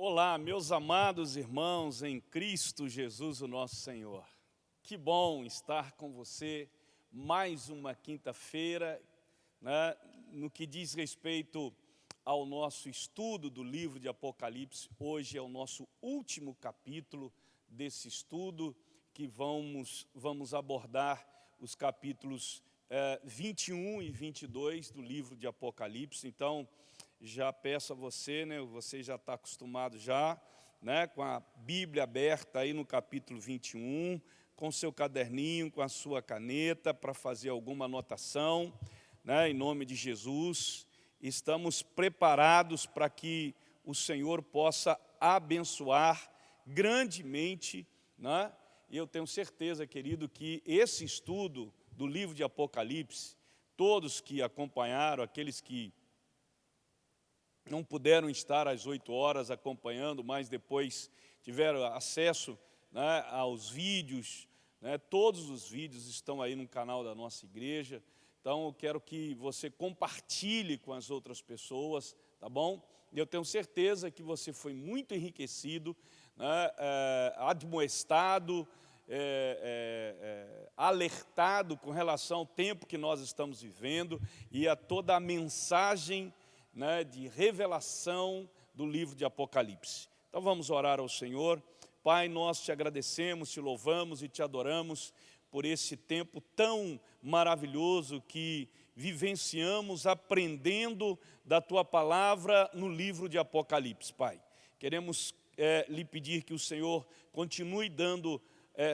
Olá, meus amados irmãos em Cristo Jesus, o nosso Senhor. Que bom estar com você mais uma quinta-feira, né, no que diz respeito ao nosso estudo do livro de Apocalipse. Hoje é o nosso último capítulo desse estudo, que vamos abordar os capítulos 21 e 22 do livro de Apocalipse. Então, já peço a você, né, você já está acostumado já, né, com a Bíblia aberta aí no capítulo 21, com seu caderninho, com a sua caneta, para fazer alguma anotação, né, em nome de Jesus. Estamos preparados para que o Senhor possa abençoar grandemente, né? E eu tenho certeza, querido, que esse estudo do livro de Apocalipse, todos que acompanharam, aqueles que não puderam estar às 8 horas acompanhando, mas depois tiveram acesso, né, aos vídeos, né, todos os vídeos estão aí no canal da nossa igreja. Então eu quero que você compartilhe com as outras pessoas, tá bom? E eu tenho certeza que você foi muito enriquecido, né, admoestado, alertado com relação ao tempo que nós estamos vivendo e a toda a mensagem, né, de revelação do livro de Apocalipse. Então vamos orar ao Senhor. Pai, nós te agradecemos, te louvamos e te adoramos por esse tempo tão maravilhoso que vivenciamos aprendendo da Tua palavra no livro de Apocalipse, Pai. Queremos lhe pedir que o Senhor continue dando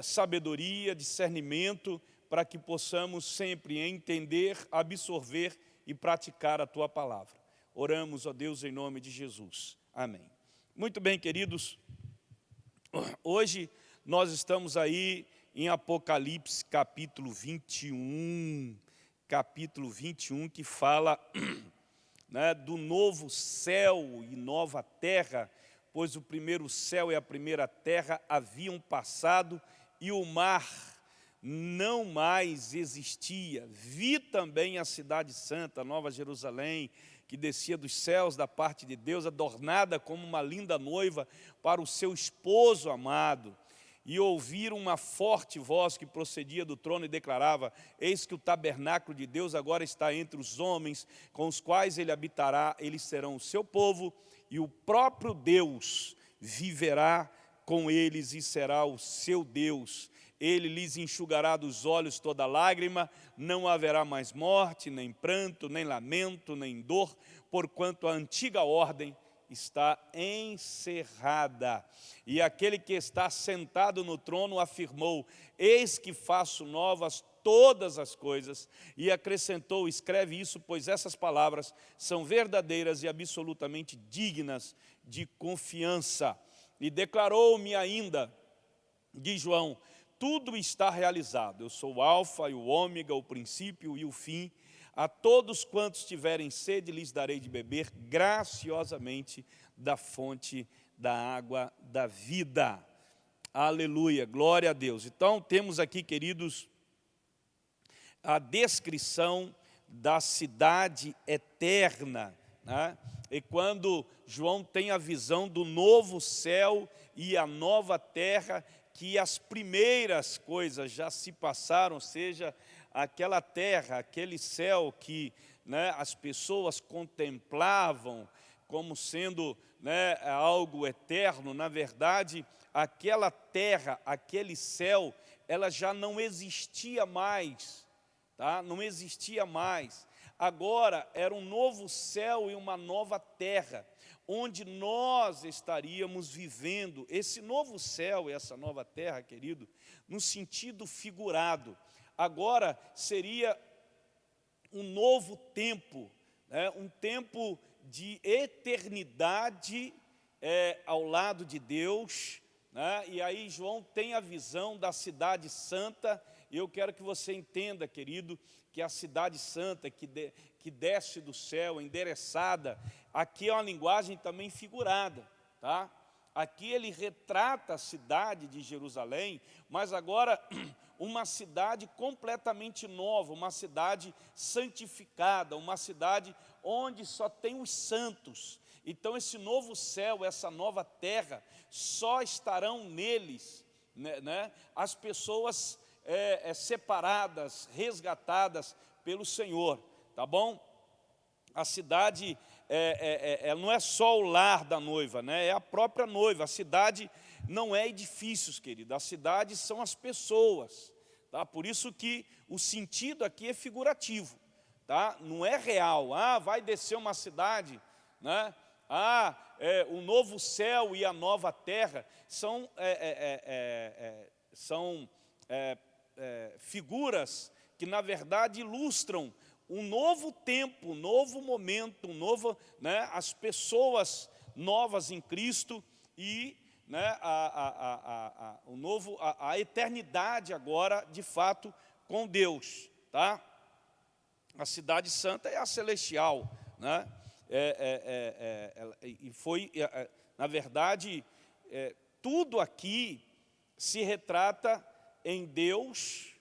sabedoria, discernimento, para que possamos sempre entender, absorver e praticar a Tua palavra. Oramos, ó Deus, em nome de Jesus. Amém. Muito bem, queridos. Hoje nós estamos aí em Apocalipse capítulo 21. Capítulo 21, que fala, né, do novo céu e nova terra, pois o primeiro céu e a primeira terra haviam passado e o mar não mais existia. Vi também a cidade santa, a Nova Jerusalém, que descia dos céus da parte de Deus, adornada como uma linda noiva para o seu esposo amado. E ouviram uma forte voz que procedia do trono e declarava: eis que o tabernáculo de Deus agora está entre os homens, com os quais ele habitará, eles serão o seu povo, e o próprio Deus viverá com eles e será o seu Deus. Ele lhes enxugará dos olhos toda lágrima, não haverá mais morte, nem pranto, nem lamento, nem dor, porquanto a antiga ordem está encerrada. E aquele que está sentado no trono afirmou: eis que faço novas todas as coisas, e acrescentou: escreve isso, pois essas palavras são verdadeiras e absolutamente dignas de confiança. E declarou-me ainda, diz João: tudo está realizado. Eu sou o alfa e o ômega, o princípio e o fim. A todos quantos tiverem sede, lhes darei de beber graciosamente da fonte da água da vida. Aleluia, glória a Deus. Então temos aqui, queridos, a descrição da cidade eterna, né? E quando João tem a visão do novo céu e a nova terra, que as primeiras coisas já se passaram, ou seja, aquela terra, aquele céu que, né, as pessoas contemplavam como sendo, né, algo eterno. Na verdade, aquela terra, aquele céu, ela já não existia mais, tá? Não existia mais. Agora era um novo céu e uma nova terra, onde nós estaríamos vivendo esse novo céu e essa nova terra, querido, no sentido figurado. Agora seria um novo tempo, né? Um tempo de eternidade ao lado de Deus, né? E aí João tem a visão da cidade santa, e eu quero que você entenda, querido, que a cidade santa que desce do céu, endereçada, aqui é uma linguagem também figurada, tá? Aqui ele retrata a cidade de Jerusalém, mas agora uma cidade completamente nova, uma cidade santificada, uma cidade onde só tem os santos. Então esse novo céu, essa nova terra, só estarão neles, né, as pessoas separadas, resgatadas pelo Senhor, tá bom? A cidade não é só o lar da noiva, né? É a própria noiva. A cidade não é edifícios, querido, a cidade são as pessoas, tá? Por isso que o sentido aqui é figurativo, tá? Não é real. Vai descer uma cidade, né? O novo céu e a nova terra são figuras que, na verdade, ilustram um novo tempo, um novo momento, né, as pessoas novas em Cristo e, né, a eternidade agora, de fato, com Deus, tá? A cidade santa é a celestial, né? Na verdade, tudo aqui se retrata em Deus,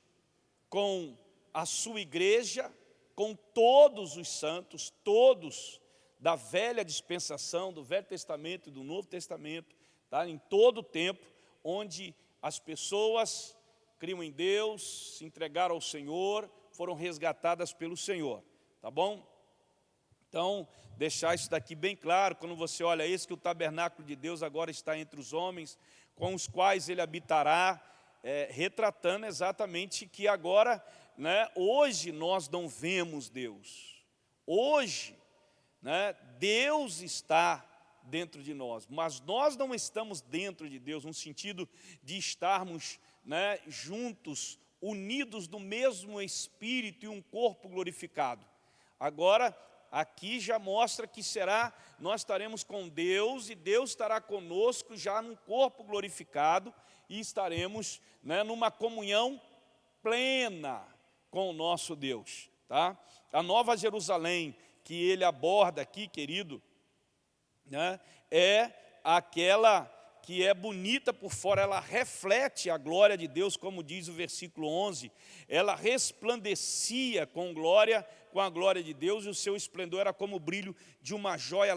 com a sua igreja, com todos os santos, todos da velha dispensação, do Velho Testamento e do Novo Testamento, tá? Em todo o tempo, onde as pessoas criam em Deus, se entregaram ao Senhor, foram resgatadas pelo Senhor, tá bom? Então, deixar isso daqui bem claro, quando você olha isso, que o tabernáculo de Deus agora está entre os homens, com os quais ele habitará, retratando exatamente que agora, né, hoje nós não vemos Deus. Hoje, né, Deus está dentro de nós, mas nós não estamos dentro de Deus, no sentido de estarmos, né, juntos, unidos no mesmo Espírito e um corpo glorificado. Agora, aqui já mostra que nós estaremos com Deus e Deus estará conosco já num corpo glorificado e estaremos, né, numa comunhão plena com o nosso Deus, tá? A Nova Jerusalém que ele aborda aqui, querido, né, é aquela que é bonita por fora, ela reflete a glória de Deus, como diz o versículo 11, ela resplandecia com a glória de Deus, e o seu esplendor era como o brilho de uma joia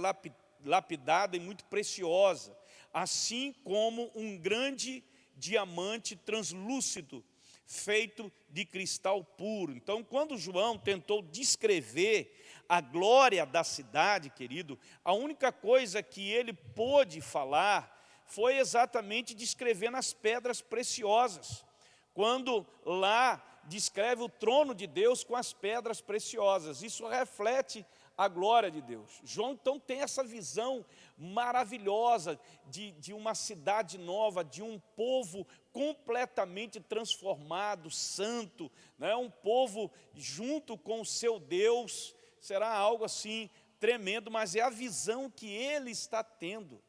lapidada e muito preciosa, assim como um grande diamante translúcido, feito de cristal puro. Então, quando João tentou descrever a glória da cidade, querido, a única coisa que ele pôde falar foi exatamente descrevendo as pedras preciosas. Quando lá descreve o trono de Deus com as pedras preciosas, isso reflete a glória de Deus. João então tem essa visão maravilhosa de uma cidade nova, de um povo completamente transformado, santo, né? Um povo junto com o seu Deus, será algo assim tremendo, mas é a visão que ele está tendo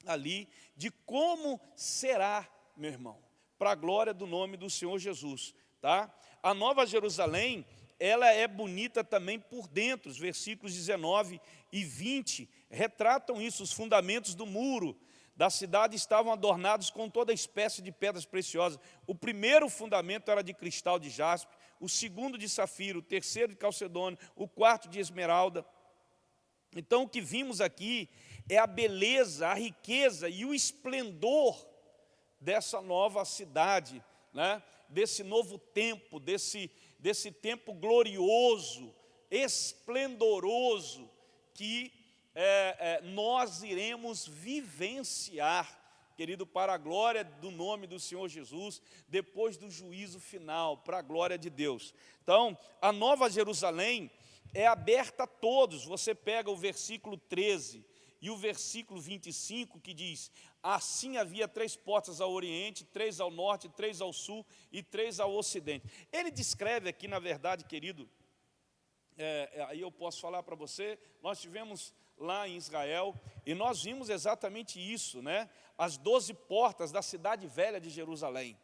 ali de como será, meu irmão, para a glória do nome do Senhor Jesus, tá? A Nova Jerusalém, ela é bonita também por dentro. Os versículos 19 e 20 retratam isso. Os fundamentos do muro da cidade estavam adornados com toda espécie de pedras preciosas. O primeiro fundamento era de cristal de jaspe, o segundo de safiro, o terceiro de calcedônio, o quarto de esmeralda. Então o que vimos aqui é a beleza, a riqueza e o esplendor dessa nova cidade, né? Desse novo tempo, desse tempo glorioso, esplendoroso, que nós iremos vivenciar, querido, para a glória do nome do Senhor Jesus, depois do juízo final, para a glória de Deus. Então, a Nova Jerusalém é aberta a todos. Você pega o versículo 13 e o versículo 25, que diz: assim havia 3 portas ao oriente, 3 ao norte, 3 ao sul e 3 ao ocidente. Ele descreve aqui, na verdade, querido, aí eu posso falar para você, nós tivemos lá em Israel e nós vimos exatamente isso, né? As 12 portas da cidade velha de Jerusalém.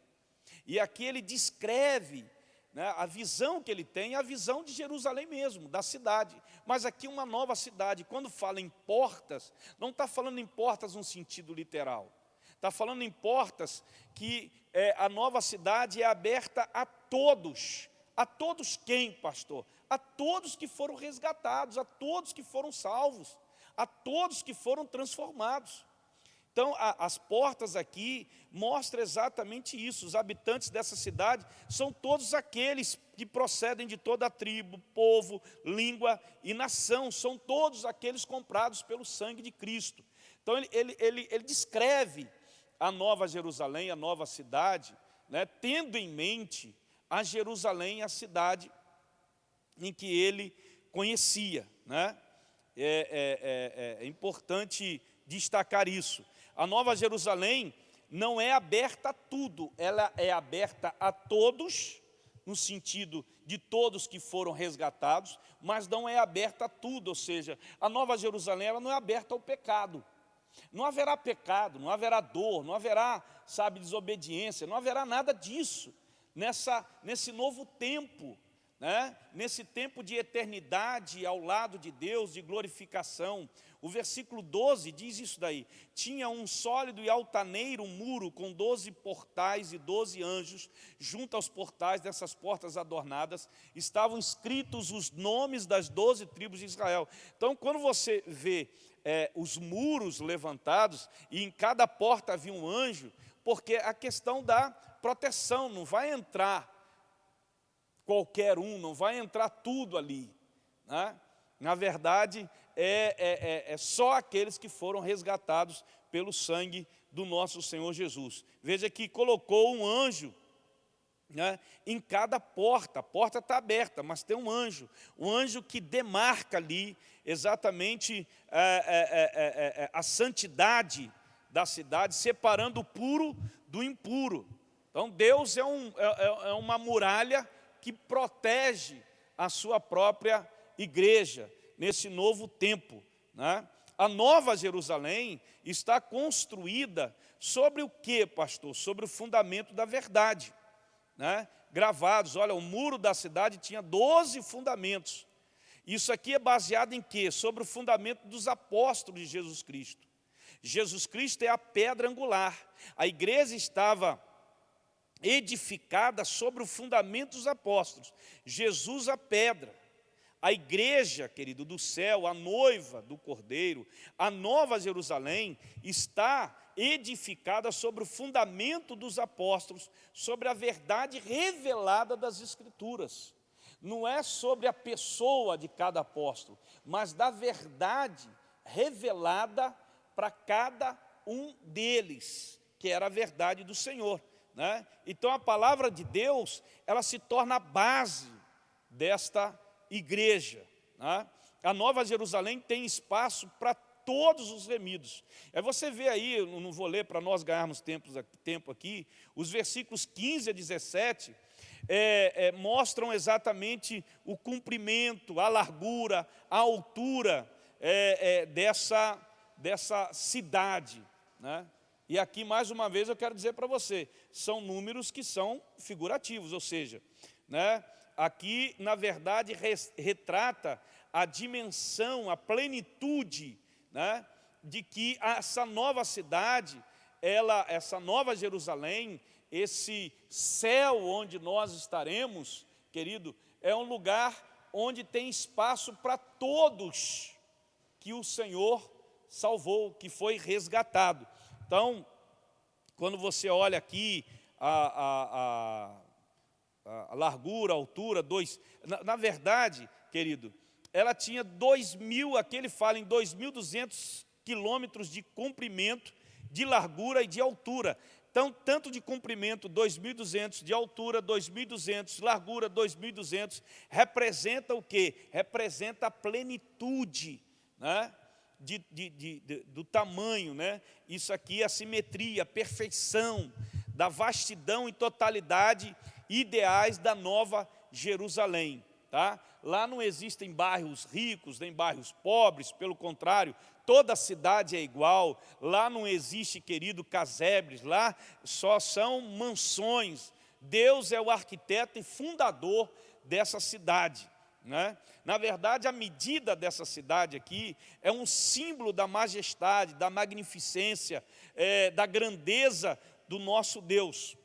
E aqui ele descreve, né, a visão que ele tem, a visão de Jerusalém mesmo, da cidade. Mas aqui uma nova cidade. Quando fala em portas, não está falando em portas no sentido literal. Está falando em portas que a nova cidade é aberta a todos. A todos quem, pastor? A todos que foram resgatados, a todos que foram salvos. a todos que foram transformados. Então, as portas aqui mostram exatamente isso. Os habitantes dessa cidade são todos aqueles que procedem de toda a tribo, povo, língua e nação. São todos aqueles comprados pelo sangue de Cristo. Então, ele descreve a Nova Jerusalém, a nova cidade, né, tendo em mente a Jerusalém, a cidade em que ele conhecia, né? É importante destacar isso. A Nova Jerusalém não é aberta a tudo, ela é aberta a todos, no sentido de todos que foram resgatados, mas não é aberta a tudo, ou seja, a Nova Jerusalém ela não é aberta ao pecado. Não haverá pecado, não haverá dor, não haverá, desobediência, não haverá nada disso nesse novo tempo, né? Nesse tempo de eternidade ao lado de Deus, de glorificação. O versículo 12 diz isso daí: tinha um sólido e altaneiro muro com 12 portais e 12 anjos, junto aos portais dessas portas adornadas, estavam escritos os nomes das 12 tribos de Israel. Então, quando você vê os muros levantados, e em cada porta havia um anjo, porque a questão da proteção, não vai entrar qualquer um, não vai entrar tudo ali, né? Na verdade, é só aqueles que foram resgatados pelo sangue do nosso Senhor Jesus. Veja que colocou um anjo, né, em cada porta. A porta está aberta, mas tem um anjo que demarca ali exatamente a santidade da cidade, separando o puro do impuro. Então Deus é uma muralha que protege a sua própria igreja nesse novo tempo, né? A Nova Jerusalém está construída sobre o quê, pastor? Sobre o fundamento da verdade, né? Gravados, olha, o muro da cidade tinha 12 fundamentos. Isso aqui é baseado em quê? Sobre o fundamento dos apóstolos de Jesus Cristo. Jesus Cristo é a pedra angular. A igreja estava edificada sobre o fundamento dos apóstolos. Jesus a pedra. A igreja, querido, do céu, a noiva do Cordeiro, a Nova Jerusalém, está edificada sobre o fundamento dos apóstolos, sobre a verdade revelada das Escrituras. Não é sobre a pessoa de cada apóstolo, mas da verdade revelada para cada um deles, que era a verdade do Senhor, né? Então a palavra de Deus, ela se torna a base desta igreja, né? A Nova Jerusalém tem espaço para todos os remidos. Você vê aí, eu não vou ler para nós ganharmos tempo aqui, os versículos 15 a 17, mostram exatamente o comprimento, a largura, a altura dessa cidade, né? E aqui, mais uma vez, eu quero dizer para você, são números que são figurativos, ou seja, né, aqui, na verdade, retrata a dimensão, a plenitude, né, de que essa nova cidade, essa nova Jerusalém, esse céu onde nós estaremos, querido, é um lugar onde tem espaço para todos que o Senhor salvou, que foi resgatado. Então, quando você olha aqui a largura, a altura, na verdade, querido, ela tinha 2.000, aqui ele fala em 2.200 quilômetros de comprimento, de largura e de altura. Então, tanto de comprimento 2.200, de altura 2.200, largura 2.200, representa o quê? Representa a plenitude, né, do tamanho, né? Isso aqui é a simetria, a perfeição, da vastidão e totalidade ideais da Nova Jerusalém, tá? Lá não existem bairros ricos, nem bairros pobres, pelo contrário, toda a cidade é igual. Lá não existe, querido, casebres, lá só são mansões. Deus é o arquiteto e fundador dessa cidade, né? Na verdade, a medida dessa cidade aqui é um símbolo da majestade, da magnificência, da grandeza do nosso Deus,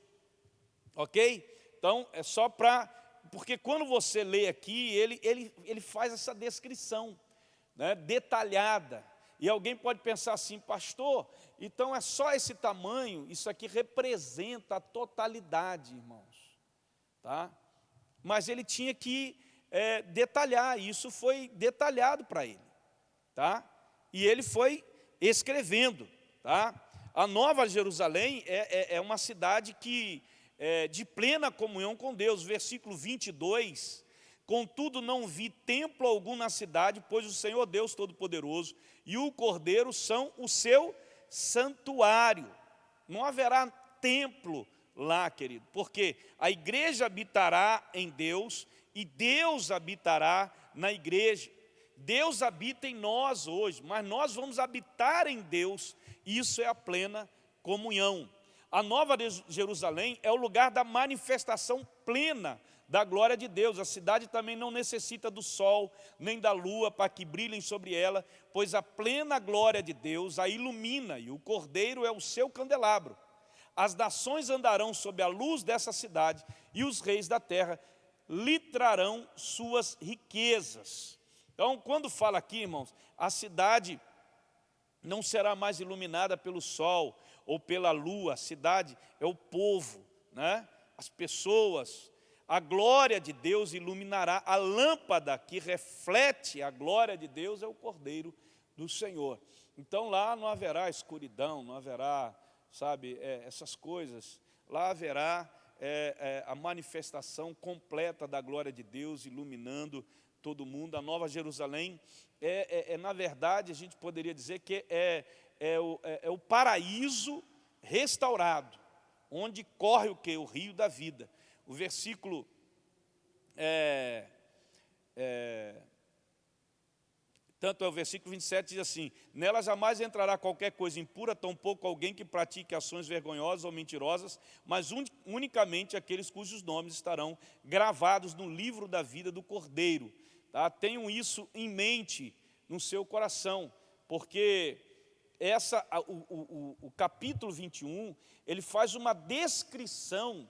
ok? Então, é só para... Porque quando você lê aqui, ele faz essa descrição, né, detalhada. E alguém pode pensar assim, pastor, então é só esse tamanho? Isso aqui representa a totalidade, irmãos. Tá? Mas ele tinha que detalhar, e isso foi detalhado para ele. Tá? E ele foi escrevendo. Tá? A Nova Jerusalém é uma cidade que de plena comunhão com Deus. Versículo 22, contudo não vi templo algum na cidade, pois o Senhor Deus Todo-Poderoso e o Cordeiro são o seu santuário. Não haverá templo lá, querido, porque a igreja habitará em Deus e Deus habitará na igreja. Deus habita em nós hoje, mas nós vamos habitar em Deus, e isso é a plena comunhão. A Nova Jerusalém é o lugar da manifestação plena da glória de Deus. A cidade também não necessita do sol, nem da lua para que brilhem sobre ela, pois a plena glória de Deus a ilumina, e o Cordeiro é o seu candelabro. As nações andarão sob a luz dessa cidade, e os reis da terra lhe trarão suas riquezas. Então, quando fala aqui, irmãos, a cidade não será mais iluminada pelo sol ou pela lua. A cidade é o povo, né? As pessoas. A glória de Deus iluminará. A lâmpada que reflete a glória de Deus é o Cordeiro do Senhor. Então lá não haverá escuridão, não haverá, sabe, essas coisas. Lá haverá a manifestação completa da glória de Deus iluminando todo mundo. A Nova Jerusalém na verdade, a gente poderia dizer que é o paraíso restaurado, onde corre o quê? O rio da vida. O versículo tanto é o versículo 27, diz assim: nela jamais entrará qualquer coisa impura, tampouco alguém que pratique ações vergonhosas ou mentirosas, mas unicamente aqueles cujos nomes estarão gravados no livro da vida do Cordeiro. Tá? Tenham isso em mente no seu coração, porque o capítulo 21, ele faz uma descrição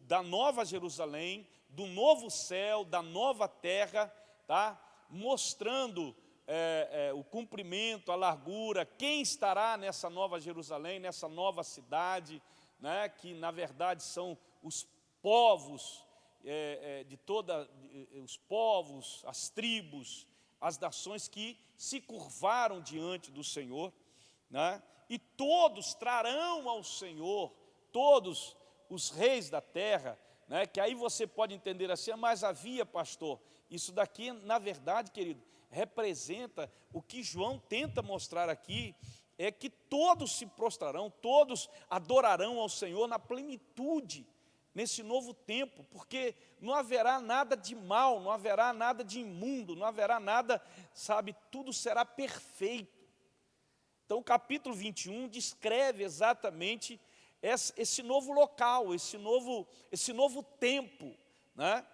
da Nova Jerusalém, do novo céu, da nova terra, tá? Mostrando o comprimento, a largura, quem estará nessa Nova Jerusalém, nessa nova cidade, né? Que na verdade são os povos, os povos, as tribos, as nações que se curvaram diante do Senhor, né? E todos trarão ao Senhor, todos os reis da terra, né? Que aí você pode entender assim, mas havia, pastor, isso daqui, na verdade, querido, representa o que João tenta mostrar aqui, é que todos se prostrarão, todos adorarão ao Senhor na plenitude, nesse novo tempo, porque não haverá nada de mal, não haverá nada de imundo, não haverá nada, sabe, tudo será perfeito. Então o capítulo 21 descreve exatamente esse novo local, esse novo tempo, né?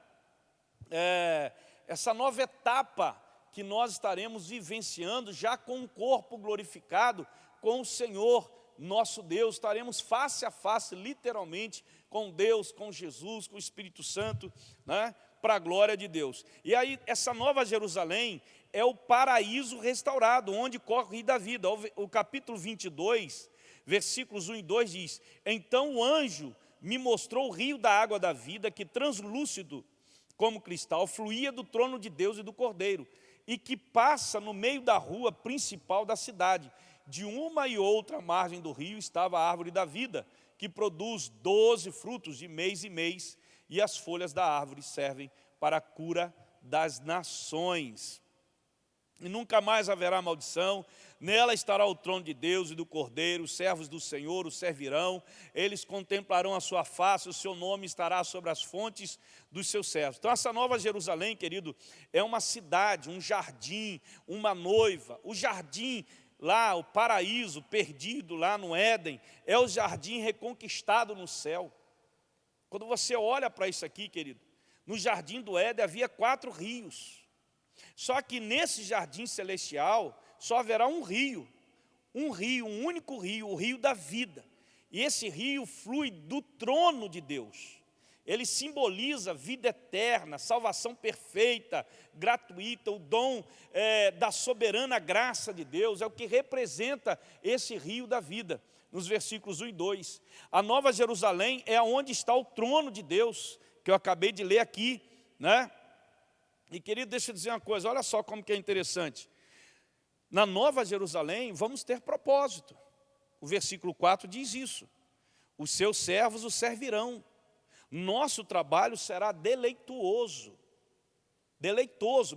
Essa nova etapa que nós estaremos vivenciando já com um corpo glorificado, com o Senhor nosso Deus, estaremos face a face, literalmente, com Deus, com Jesus, com o Espírito Santo, né? Para a glória de Deus. E aí, essa Nova Jerusalém é o paraíso restaurado, onde corre o rio da vida. O capítulo 22, versículos 1 e 2 diz: então o anjo me mostrou o rio da água da vida, que translúcido como cristal, fluía do trono de Deus e do Cordeiro, e que passa no meio da rua principal da cidade. De uma e outra margem do rio estava a árvore da vida, que produz 12 frutos de mês em mês, e as folhas da árvore servem para a cura das nações. E nunca mais haverá maldição, nela estará o trono de Deus e do Cordeiro, os servos do Senhor o servirão, eles contemplarão a sua face, o seu nome estará sobre as fontes dos seus servos. Então essa Nova Jerusalém, querido, é uma cidade, um jardim, uma noiva. O jardim lá, o paraíso perdido lá no Éden, é o jardim reconquistado no céu. Quando você olha para isso aqui, querido, no jardim do Éden havia 4 rios. Só que nesse jardim celestial só haverá um único rio, o rio da vida. E esse rio flui do trono de Deus. ele simboliza vida eterna, salvação perfeita, gratuita, o dom da soberana graça de Deus, é o que representa esse rio da vida, nos versículos 1 e 2. A Nova Jerusalém é onde está o trono de Deus, que eu acabei de ler aqui, né? E querido, deixa eu dizer uma coisa, olha só como que é interessante. Na Nova Jerusalém vamos ter propósito. O versículo 4 diz isso. Os seus servos o servirão. Nosso trabalho será deleitoso,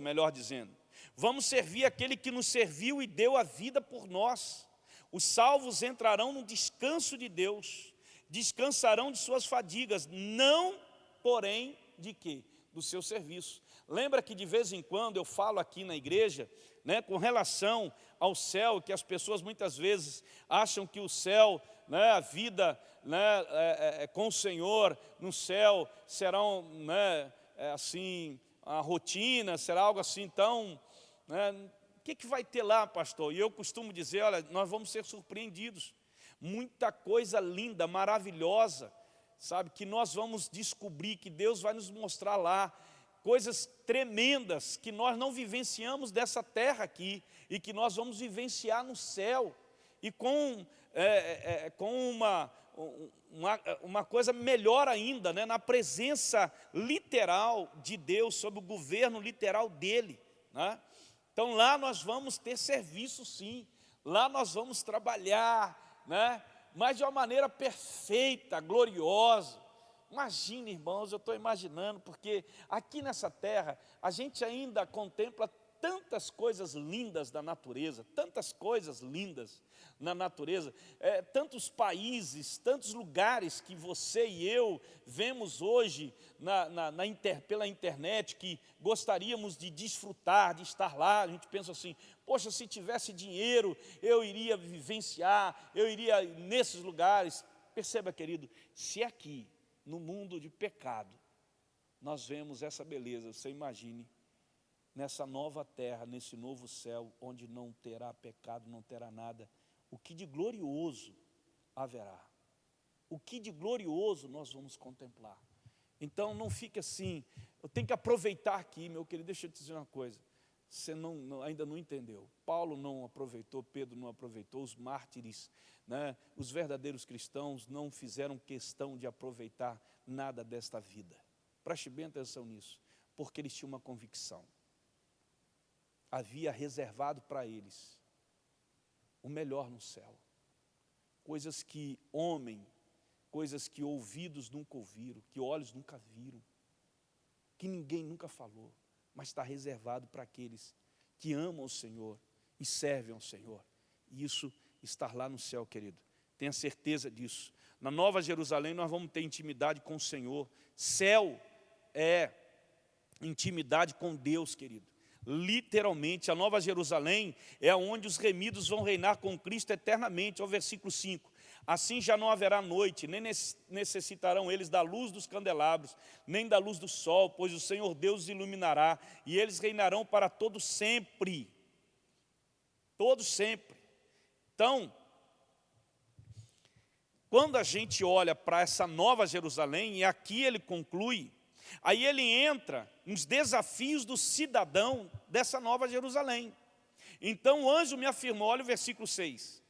melhor dizendo. Vamos servir aquele que nos serviu e deu a vida por nós. Os salvos entrarão no descanso de Deus, descansarão de suas fadigas, não, porém, de quê? Do seu serviço. Lembra que de vez em quando eu falo aqui na igreja, né, com relação ao céu, que as pessoas muitas vezes acham que o céu, né, a vida, né, com o Senhor no céu será assim, a rotina, será algo assim tão... Né, o que vai ter lá, pastor? E eu costumo dizer, olha, nós vamos ser surpreendidos. Muita coisa linda, maravilhosa, sabe, que nós vamos descobrir, que Deus vai nos mostrar lá. Coisas tremendas que nós não vivenciamos dessa terra aqui e que nós vamos vivenciar no céu. E com uma coisa melhor ainda, né, na presença literal de Deus, sob o governo literal dEle, né? Então lá nós vamos ter serviço sim, lá nós vamos trabalhar, né, mas de uma maneira perfeita, gloriosa. Imagine, irmãos, eu estou imaginando, porque aqui nessa terra a gente ainda contempla tantas coisas lindas da natureza, tantas coisas lindas na natureza, tantos países, tantos lugares que você e eu vemos hoje pela internet, que gostaríamos de desfrutar, de estar lá. A gente pensa assim, poxa, se tivesse dinheiro, eu iria vivenciar, eu iria nesses lugares. Perceba, querido, se aqui, no mundo de pecado, nós vemos essa beleza, você imagine, nessa nova terra, nesse novo céu, onde não terá pecado, não terá nada, o que de glorioso haverá, o que de glorioso nós vamos contemplar. Então não fique assim, eu tenho que aproveitar aqui, meu querido. Deixa eu te dizer uma coisa, você ainda não entendeu. Paulo não aproveitou, Pedro não aproveitou, os mártires, né, os verdadeiros cristãos não fizeram questão de aproveitar nada desta vida. Preste bem atenção nisso, porque eles tinham uma convicção. Havia reservado para eles o melhor no céu. Coisas que coisas que ouvidos nunca ouviram, que olhos nunca viram, que ninguém nunca falou, mas está reservado para aqueles que amam o Senhor e servem ao Senhor. E isso está lá no céu, querido. Tenha certeza disso. Na Nova Jerusalém nós vamos ter intimidade com o Senhor. Céu é intimidade com Deus, querido. Literalmente, a Nova Jerusalém é onde os remidos vão reinar com Cristo eternamente. Ao versículo 5. Assim já não haverá noite, nem necessitarão eles da luz dos candelabros, nem da luz do sol, pois o Senhor Deus os iluminará, e eles reinarão para todo sempre. Todo sempre. Então, quando a gente olha para essa Nova Jerusalém, e aqui ele conclui, aí ele entra nos desafios do cidadão dessa Nova Jerusalém. Então o anjo me afirmou, olha o versículo 6,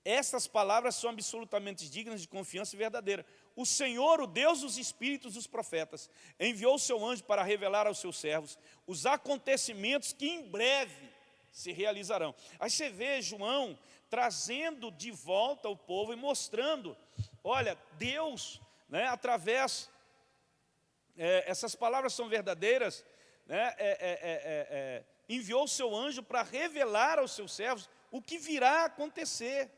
estas palavras são absolutamente dignas de confiança e verdadeira. O Senhor, o Deus dos espíritos dos profetas, enviou o seu anjo para revelar aos seus servos os acontecimentos que em breve se realizarão. Aí você vê João trazendo de volta o povo e mostrando, olha, Deus, né, através... essas palavras são verdadeiras, né, enviou o seu anjo para revelar aos seus servos o que virá a acontecer.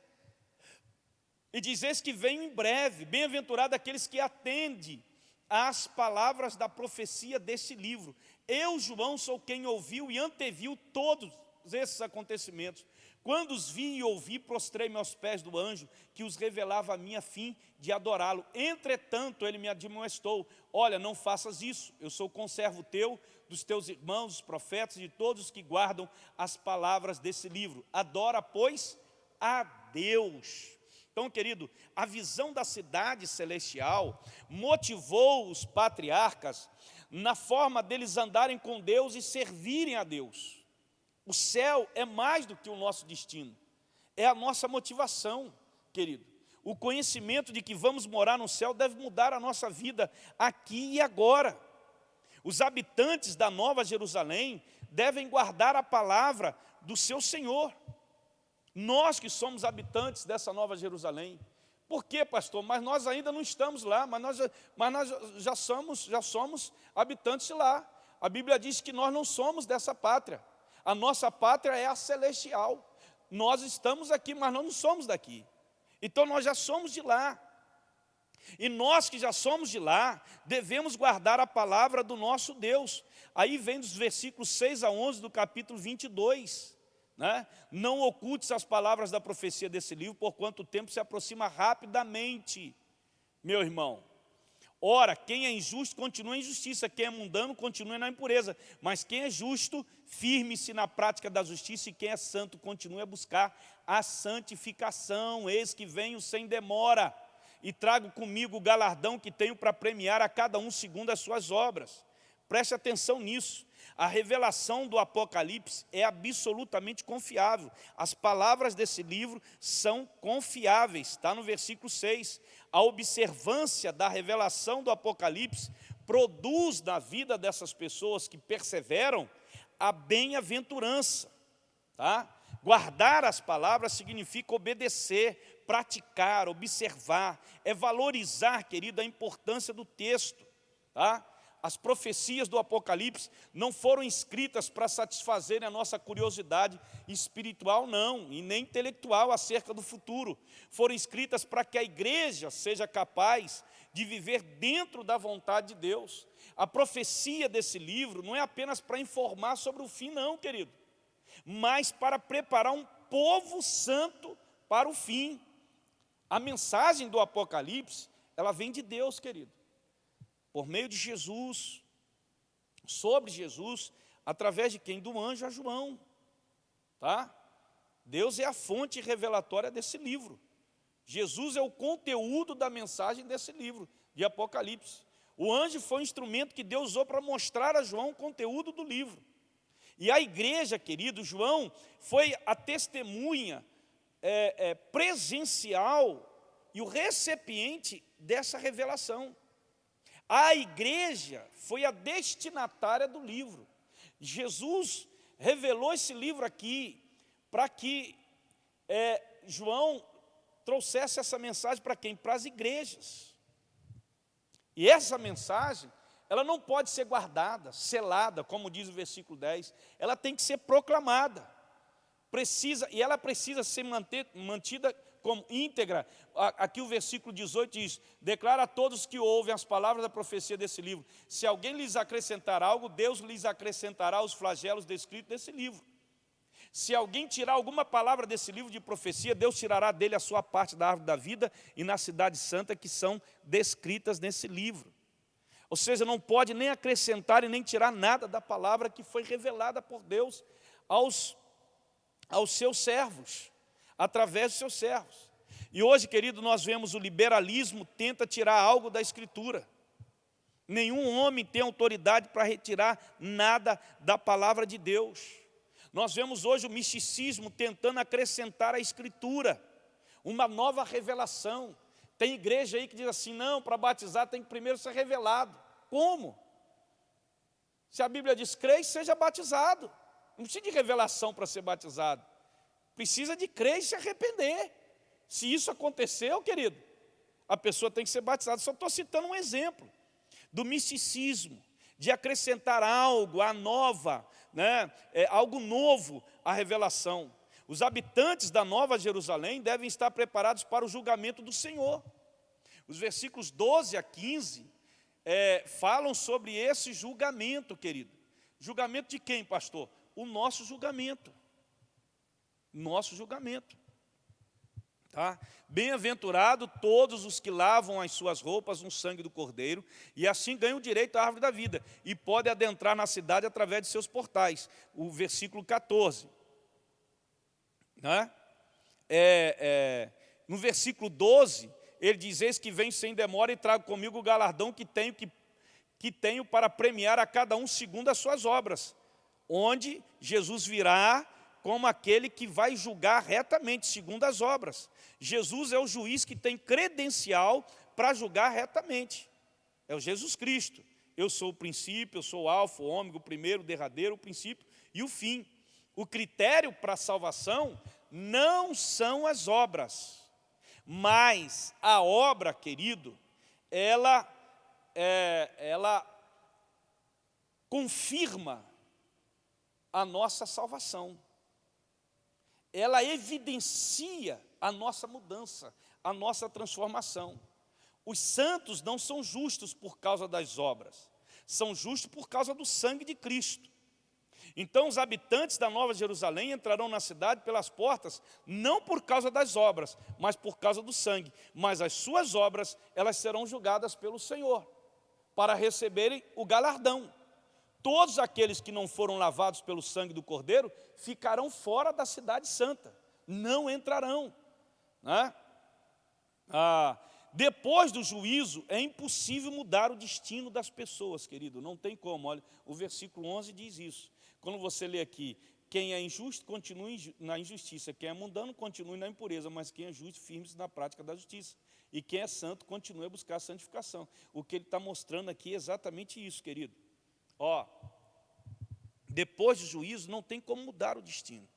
E diz: eis que vem em breve, bem-aventurado aqueles que atendem às palavras da profecia deste livro. Eu, João, sou quem ouviu e anteviu todos esses acontecimentos. Quando os vi e ouvi, prostrei-me aos pés do anjo que os revelava a mim a fim de adorá-lo. Entretanto, ele me admoestou: olha, não faças isso, eu sou conservo teu, dos teus irmãos, os profetas e de todos os que guardam as palavras desse livro. Adora, pois, a Deus. Então, querido, a visão da cidade celestial motivou os patriarcas na forma deles andarem com Deus e servirem a Deus. O céu é mais do que o nosso destino, é a nossa motivação, querido. O conhecimento de que vamos morar no céu deve mudar a nossa vida aqui e agora. Os habitantes da Nova Jerusalém devem guardar a palavra do seu Senhor. Nós que somos habitantes dessa Nova Jerusalém. Por quê, pastor? Mas nós ainda não estamos lá, mas nós já somos habitantes de lá. A Bíblia diz que nós não somos dessa pátria. A nossa pátria é a celestial. Nós estamos aqui, mas nós não somos daqui. Então nós já somos de lá. E nós que já somos de lá, devemos guardar a palavra do nosso Deus. Aí vem dos versículos 6 a 11 do capítulo 22. Né? Não ocultes as palavras da profecia desse livro, porquanto o tempo se aproxima rapidamente, meu irmão. Ora, quem é injusto, continua em injustiça. Quem é mundano, continua na impureza. Mas quem é justo, firme-se na prática da justiça. E quem é santo, continue a buscar a santificação. Eis que venho sem demora. E trago comigo o galardão que tenho para premiar a cada um segundo as suas obras. Preste atenção nisso. A revelação do Apocalipse é absolutamente confiável. As palavras desse livro são confiáveis. Está no versículo 6. A observância da revelação do Apocalipse produz na vida dessas pessoas que perseveram a bem-aventurança. Tá? Guardar as palavras significa obedecer, praticar, observar. É valorizar, querido, a importância do texto. Tá? As profecias do Apocalipse não foram escritas para satisfazerem a nossa curiosidade espiritual, não, e nem intelectual acerca do futuro. Foram escritas para que a igreja seja capaz de viver dentro da vontade de Deus. A profecia desse livro não é apenas para informar sobre o fim, não, querido, mas para preparar um povo santo para o fim. A mensagem do Apocalipse, ela vem de Deus, querido. Por meio de Jesus, sobre Jesus, através de quem? Do anjo a João. Tá? Deus é a fonte revelatória desse livro. Jesus é o conteúdo da mensagem desse livro, de Apocalipse. O anjo foi um instrumento que Deus usou para mostrar a João o conteúdo do livro. E a igreja, querido, João foi a testemunha presencial e o recipiente dessa revelação. A igreja foi a destinatária do livro. Jesus revelou esse livro aqui para que João trouxesse essa mensagem para quem? Para as igrejas. E essa mensagem, ela não pode ser guardada, selada, como diz o versículo 10. Ela tem que ser proclamada. E ela precisa ser mantida como íntegra. Aqui o versículo 18 diz: declara a todos que ouvem as palavras da profecia desse livro. Se alguém lhes acrescentar algo, Deus lhes acrescentará os flagelos descritos nesse livro. Se alguém tirar alguma palavra desse livro de profecia, Deus tirará dele a sua parte da árvore da vida e na cidade santa que são descritas nesse livro. Ou seja, não pode nem acrescentar e nem tirar nada da palavra que foi revelada por Deus aos seus servos, através dos seus servos. E hoje, querido, nós vemos o liberalismo tenta tirar algo da Escritura. Nenhum homem tem autoridade para retirar nada da palavra de Deus. Nós vemos hoje o misticismo tentando acrescentar à Escritura uma nova revelação. Tem igreja aí que diz assim: não, para batizar tem que primeiro ser revelado. Como? Se a Bíblia diz: crê e seja batizado. Não precisa de revelação para ser batizado. Precisa de crer e se arrepender. Se isso aconteceu, querido, a pessoa tem que ser batizada. Só estou citando um exemplo do misticismo, de acrescentar algo à nova, algo novo à revelação. Os habitantes da Nova Jerusalém devem estar preparados para o julgamento do Senhor. Os versículos 12 a 15 falam sobre esse julgamento, querido. Julgamento de quem, pastor? O nosso julgamento. Nosso julgamento. Tá? Bem-aventurado todos os que lavam as suas roupas no sangue do Cordeiro, e assim ganham o direito à árvore da vida, e podem adentrar na cidade através de seus portais. O versículo 14. Né? no versículo 12, ele diz: eis que venho sem demora e trago comigo o galardão que tenho para premiar a cada um segundo as suas obras. Onde Jesus virá como aquele que vai julgar retamente, segundo as obras. Jesus é o juiz que tem credencial para julgar retamente. É o Jesus Cristo. Eu sou o princípio, eu sou o alfa, o ômega, o primeiro, o derradeiro, o princípio e o fim. O critério para a salvação não são as obras, mas a obra, querido, ela confirma a nossa salvação. Ela evidencia a nossa mudança, a nossa transformação. Os santos não são justos por causa das obras, são justos por causa do sangue de Cristo. Então os habitantes da Nova Jerusalém entrarão na cidade pelas portas, não por causa das obras, mas por causa do sangue. Mas as suas obras, elas serão julgadas pelo Senhor, para receberem o galardão. Todos aqueles que não foram lavados pelo sangue do Cordeiro ficarão fora da cidade santa, não entrarão, né? Depois do juízo, é impossível mudar o destino das pessoas, querido, não tem como. Olha, o versículo 11 diz isso. Quando você lê aqui, quem é injusto, continue na injustiça, quem é mundano, continue na impureza, mas quem é justo, firme-se na prática da justiça. E quem é santo, continue a buscar a santificação. O que ele está mostrando aqui é exatamente isso, querido. Depois do juízo, não tem como mudar o destino.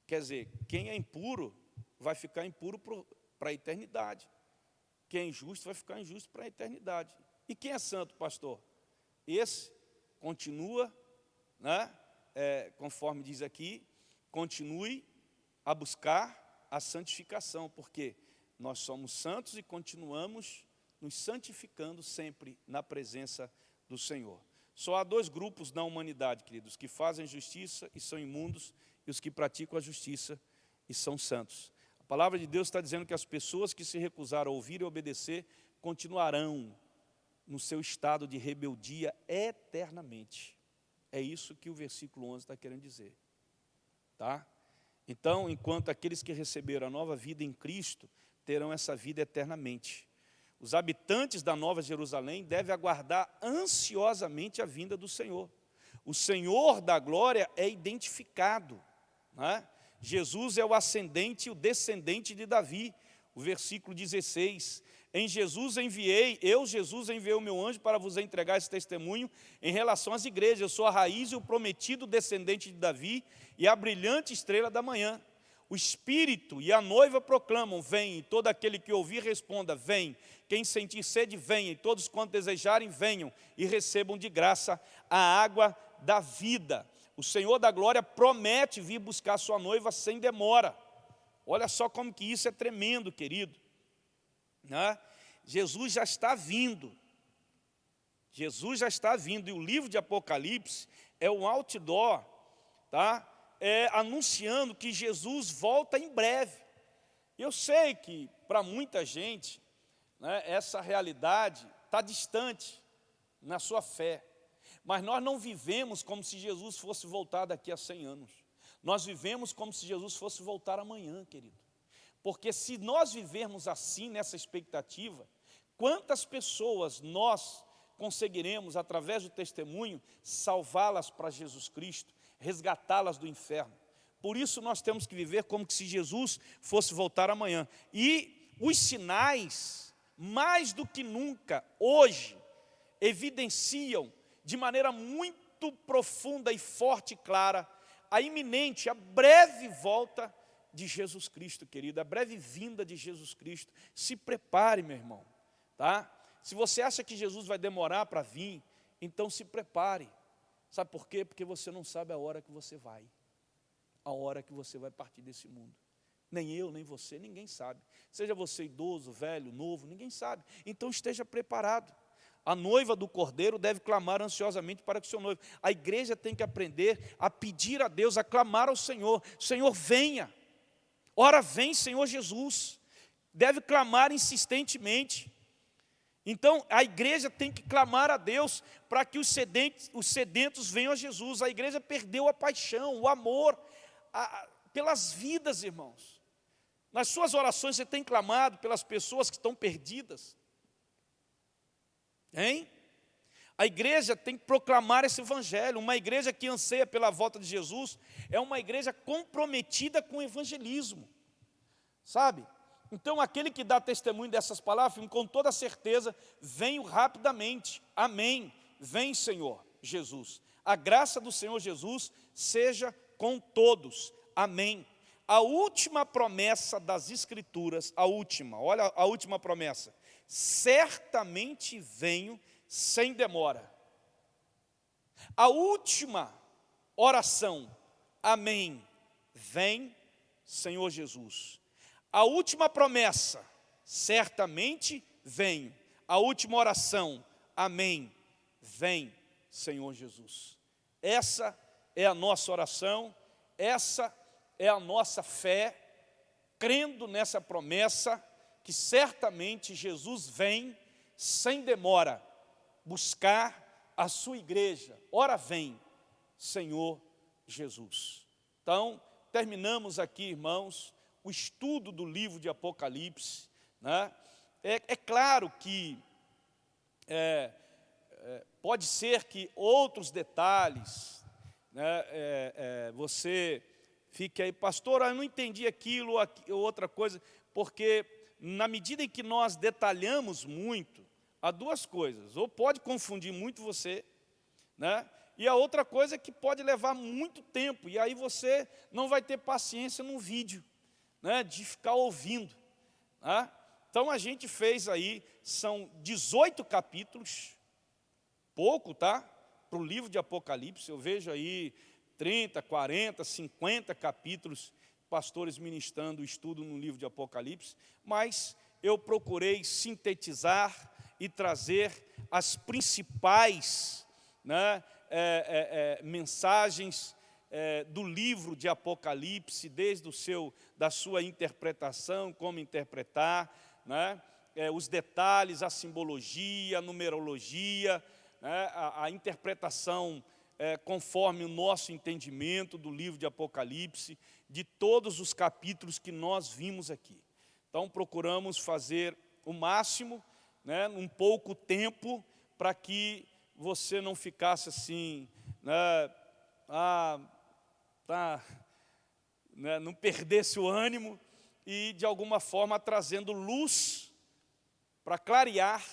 Quer dizer, quem é impuro, vai ficar impuro para a eternidade. Quem é injusto, vai ficar injusto para a eternidade. E quem é santo, pastor? Esse continua, né? Conforme diz aqui, continue a buscar a santificação, porque nós somos santos e continuamos nos santificando sempre na presença do Senhor. Só há dois grupos na humanidade, queridos: os que fazem justiça e são imundos, e os que praticam a justiça e são santos. A palavra de Deus está dizendo que as pessoas que se recusaram a ouvir e obedecer continuarão no seu estado de rebeldia eternamente. É isso que o versículo 11 está querendo dizer. Tá? Então, enquanto aqueles que receberam a nova vida em Cristo terão essa vida eternamente. Os habitantes da Nova Jerusalém devem aguardar ansiosamente a vinda do Senhor. O Senhor da glória é identificado, né? Jesus é o ascendente e o descendente de Davi. O versículo 16: Jesus enviei o meu anjo para vos entregar esse testemunho em relação às igrejas. Eu sou a raiz e o prometido descendente de Davi e a brilhante estrela da manhã. O Espírito e a noiva proclamam: vem, e todo aquele que ouvir responda: vem. Quem sentir sede, venha, e todos quantos desejarem, venham e recebam de graça a água da vida. O Senhor da glória promete vir buscar a sua noiva sem demora. Olha só como que isso é tremendo, querido, né? Jesus já está vindo. Jesus já está vindo, e o livro de Apocalipse é um outdoor, tá? Anunciando que Jesus volta em breve. Eu sei que para muita gente, né, essa realidade está distante na sua fé, mas nós não vivemos como se Jesus fosse voltar daqui a 100 anos. Nós vivemos como se Jesus fosse voltar amanhã, querido. Porque se nós vivermos assim, nessa expectativa, quantas pessoas nós conseguiremos, através do testemunho, salvá-las para Jesus Cristo, resgatá-las do inferno? Por isso nós temos que viver como se Jesus fosse voltar amanhã. E os sinais, mais do que nunca, hoje, evidenciam de maneira muito profunda e forte e clara a iminente, a breve volta de Jesus Cristo, querido, a breve vinda de Jesus Cristo. Se prepare, meu irmão, tá? Se você acha que Jesus vai demorar para vir, então se prepare. Sabe por quê? Porque você não sabe a hora que você vai, a hora que você vai partir desse mundo. Nem eu, nem você, ninguém sabe. Seja você idoso, velho, novo, ninguém sabe. Então esteja preparado. A noiva do Cordeiro deve clamar ansiosamente para que o seu noivo. A igreja tem que aprender a pedir a Deus, a clamar ao Senhor: Senhor, venha. Ora vem, Senhor Jesus. Deve clamar insistentemente. Então, a igreja tem que clamar a Deus para que os sedentos venham a Jesus. A igreja perdeu a paixão, o amor pelas vidas, irmãos. Nas suas orações você tem clamado pelas pessoas que estão perdidas? Hein? A igreja tem que proclamar esse evangelho. Uma igreja que anseia pela volta de Jesus é uma igreja comprometida com o evangelismo, sabe? Então aquele que dá testemunho dessas palavras, com toda certeza, venho rapidamente, amém, vem Senhor Jesus. A graça do Senhor Jesus seja com todos, amém. A última promessa das Escrituras, olha a última promessa: certamente venho sem demora. A última oração, amém, vem Senhor Jesus. A última promessa, certamente venho. A última oração, amém, vem Senhor Jesus. Essa é a nossa oração, essa é a nossa fé, crendo nessa promessa, que certamente Jesus vem sem demora buscar a sua igreja. Ora vem, Senhor Jesus. Então, terminamos aqui, irmãos, o estudo do livro de Apocalipse, né? É claro que pode ser que outros detalhes, né, você fique aí, pastor, eu não entendi aquilo ou outra coisa, porque na medida em que nós detalhamos muito, há duas coisas: ou pode confundir muito você, né? E a outra coisa é que pode levar muito tempo, e aí você não vai ter paciência no vídeo, né, de ficar ouvindo, né? Então a gente fez aí, são 18 capítulos, pouco, tá? Para o livro de Apocalipse, eu vejo aí 30, 40, 50 capítulos, pastores ministrando o estudo no livro de Apocalipse, mas eu procurei sintetizar e trazer as principais, né, mensagens do livro de Apocalipse, desde da sua interpretação, como interpretar, né, os detalhes, a simbologia, a numerologia, né, a interpretação conforme o nosso entendimento do livro de Apocalipse, de todos os capítulos que nós vimos aqui. Então procuramos fazer o máximo, né, num pouco tempo, para que você não ficasse assim, né, né, não perdesse o ânimo, e de alguma forma trazendo luz para clarear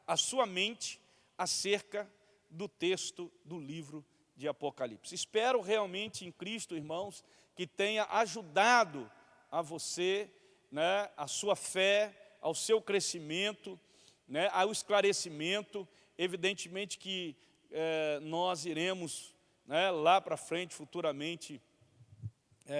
a sua mente acerca do texto do livro de Apocalipse. Espero realmente em Cristo, irmãos, que tenha ajudado a você, né, a sua fé, ao seu crescimento, né, ao esclarecimento. Evidentemente que nós iremos, né, lá para frente, futuramente,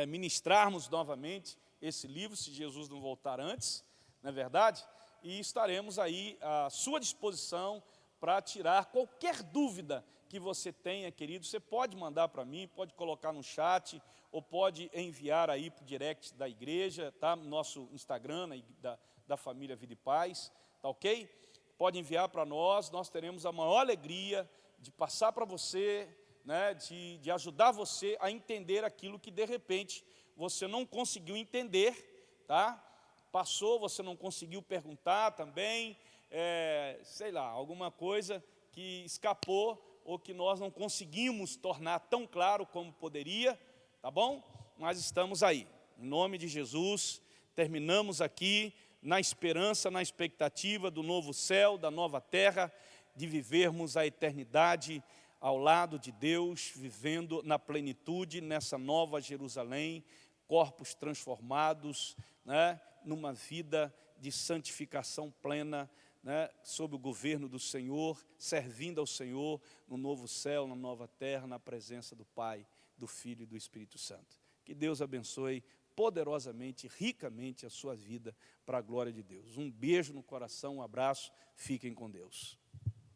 ministrarmos novamente esse livro, se Jesus não voltar antes, não é verdade? E estaremos aí à sua disposição para tirar qualquer dúvida que você tenha, querido. Você pode mandar para mim, pode colocar no chat, ou pode enviar aí para o direct da igreja, tá? Nosso Instagram, da família Vida e Paz, tá ok? Pode enviar para nós teremos a maior alegria de passar para você, né, de ajudar você a entender aquilo que de repente você não conseguiu entender, tá? Passou, você não conseguiu perguntar também, sei lá, alguma coisa que escapou ou que nós não conseguimos tornar tão claro como poderia, tá bom? Mas estamos aí, em nome de Jesus, terminamos aqui na esperança, na expectativa do novo céu, da nova terra, de vivermos a eternidade ao lado de Deus, vivendo na plenitude, nessa nova Jerusalém, corpos transformados, né, numa vida de santificação plena, né, sob o governo do Senhor, servindo ao Senhor no novo céu, na nova terra, na presença do Pai, do Filho e do Espírito Santo. Que Deus abençoe poderosamente, ricamente a sua vida, para a glória de Deus. Um beijo no coração, um abraço, fiquem com Deus.